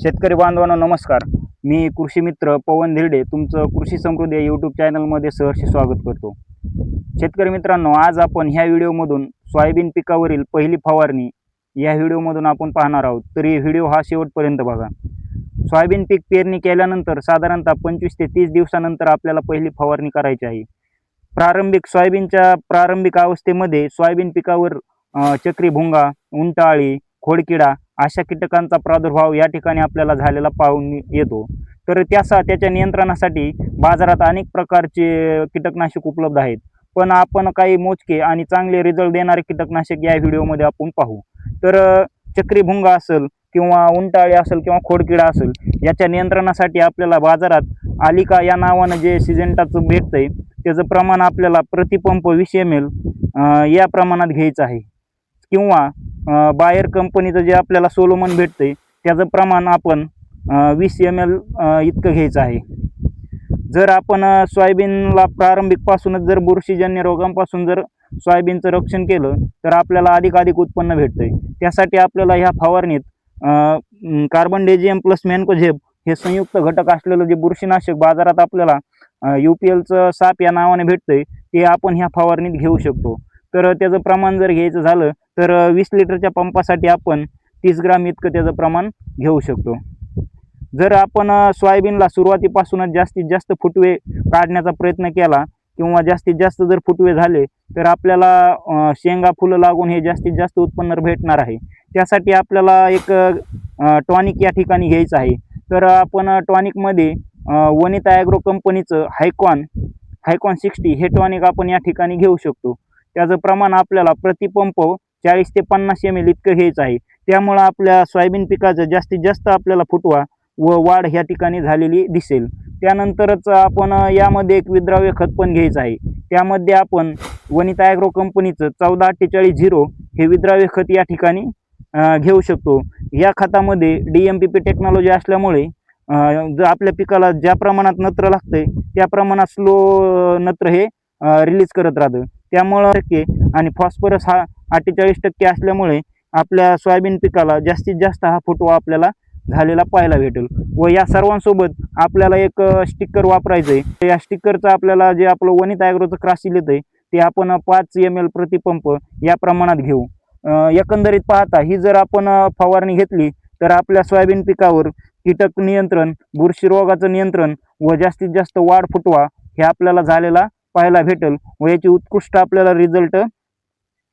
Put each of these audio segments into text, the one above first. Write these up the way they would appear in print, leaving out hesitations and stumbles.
शेतकरी बांधवांनो नमस्कार. मी कृषी मित्र पवन धिरडे तुमचं कृषी समृद्धी या यूट्यूब चॅनलमध्ये सहर्ष स्वागत करतो. शेतकरी मित्रांनो, आज आपण ह्या व्हिडिओमधून सोयाबीन पिकावरील पहिली फवारणी या व्हिडिओमधून आपण पाहणार आहोत. तरी व्हिडिओ हा शेवटपर्यंत बघा. सोयाबीन पीक पेरणी केल्यानंतर साधारणतः 25 ते 30 दिवसानंतर आपल्याला पहिली फवारणी करायची आहे. सोयाबीनच्या प्रारंभिक अवस्थेमध्ये सोयाबीन पिकावर चक्री भुंगा, उंटअळी, खोडकिडा अशा कीटकांचा प्रादुर्भाव या ठिकाणी आपल्याला झालेला पाहून येतो. तर त्याच्या नियंत्रणासाठी बाजारात अनेक प्रकारचे कीटकनाशक उपलब्ध आहेत. पण आपण काही मोजके आणि चांगले रिझल्ट देणारे कीटकनाशक या व्हिडिओमध्ये आपण पाहू. तर चक्री भुंगा असेल किंवा उंटअळी असेल किंवा खोडकिडा असेल, याच्या नियंत्रणासाठी आपल्याला बाजारात आलिका या नावानं जे सिजेंटाचं भेटतंय त्याचं प्रमाण आपल्याला प्रतिपंप 20 ml या प्रमाणात घ्यायचं आहे. किंवा बायर कंपनीचं जे आपल्याला सोलोमन भेटतंय त्याचं प्रमाण आपण 20 ml इतकं घ्यायचं आहे. जर आपण सोयाबीनला प्रारंभिकपासूनच जर बुरशीजन्य रोगांपासून जर सोयाबीनचं रक्षण केलं तर आपल्याला अधिक उत्पन्न भेटतंय. त्यासाठी आपल्याला ह्या फवारणीत कार्बनडेजियम प्लस मॅन्कोझेब हे संयुक्त घटक असलेलं जे बुरशीनाशक बाजारात आपल्याला UPLचं साप या नावाने भेटतंय ते आपण ह्या फवारणीत घेऊ शकतो. तर त्याचं प्रमाण जर घ्यायचं झालं तर 20 लिटरच्या पंपासाठी आपण 30 ग्राम इतकं त्याचं प्रमाण घेऊ शकतो. जर आपण सोयाबीनला सुरुवातीपासूनच जास्तीत जास्त फुटवे काढण्याचा प्रयत्न केला किंवा जास्तीत जास्त जर फुटवे झाले तर आपल्याला शेंगा फुलं लागून हे जास्तीत जास्त उत्पन्न भेटणार आहे. त्यासाठी आपल्याला एक टॉनिक या ठिकाणी घ्यायचं आहे. तर आपण टॉनिकमध्ये वनिता ॲग्रो कंपनीचं हायकॉन 60 हे टॉनिक आपण या ठिकाणी घेऊ शकतो. त्याचं प्रमाण आपल्याला प्रतिपंप 40 ते 50 ml इतकं घ्यायचं आहे. त्यामुळं आपल्या सोयाबीन पिकाचं जास्तीत जास्त आपल्याला फुटवा व वाढ ह्या ठिकाणी झालेली दिसेल. त्यानंतरच आपण यामध्ये एक विद्राव्य खत पण घ्यायचं आहे. त्यामध्ये आपण वनिता ॲग्रो कंपनीचं 144840 हे विद्राव्य खत या ठिकाणी घेऊ शकतो. या खतामध्ये DMPP टेक्नॉलॉजी असल्यामुळे जर आपल्या पिकाला ज्या प्रमाणात नत्र लागतंय त्या प्रमाणात स्लो नत्र हे रिलीज करत राहतं. त्यामुळं आणि फॉस्फरस हा 48% असल्यामुळे आपल्या सोयाबीन पिकाला जास्तीत जास्त हा फुटवा आपल्याला झालेला पाहायला भेटेल. व या सर्वांसोबत आपल्याला एक स्टिकर वापरायचं आहे. या स्टिकरचं आपल्याला जे आपलं वनिता ॲग्रोचं क्रासिल येतं ते आपण 5 ml प्रतिपंप या प्रमाणात घेऊ. एकंदरीत पाहता ही जर आपण फवारणी घेतली तर आपल्या सोयाबीन पिकावर कीटक नियंत्रण, बुरशी रोगाचं नियंत्रण व जास्तीत जास्त वाढ फुटवा हे आपल्याला झालेला पाहायला भेटेल व याची उत्कृष्ट आपल्याला रिझल्ट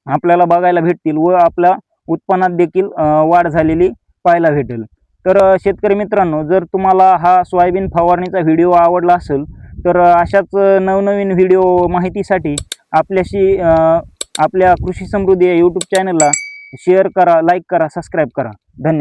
आपल्याला बघायला भेटतील व आपल्या उत्पन्नात देखील वाढ झालेली पाहायला भेटेल. तर शेतकरी मित्रांनो, जर तुम्हाला हा सोयाबीन फवारणीचा व्हिडिओ आवडला असेल तर अशाच नवनवीन व्हिडिओ माहितीसाठी आपल्या कृषी समृद्धी या यूट्यूब चॅनलला शेअर करा, लाईक करा, सबस्क्राईब करा. धन्यवाद.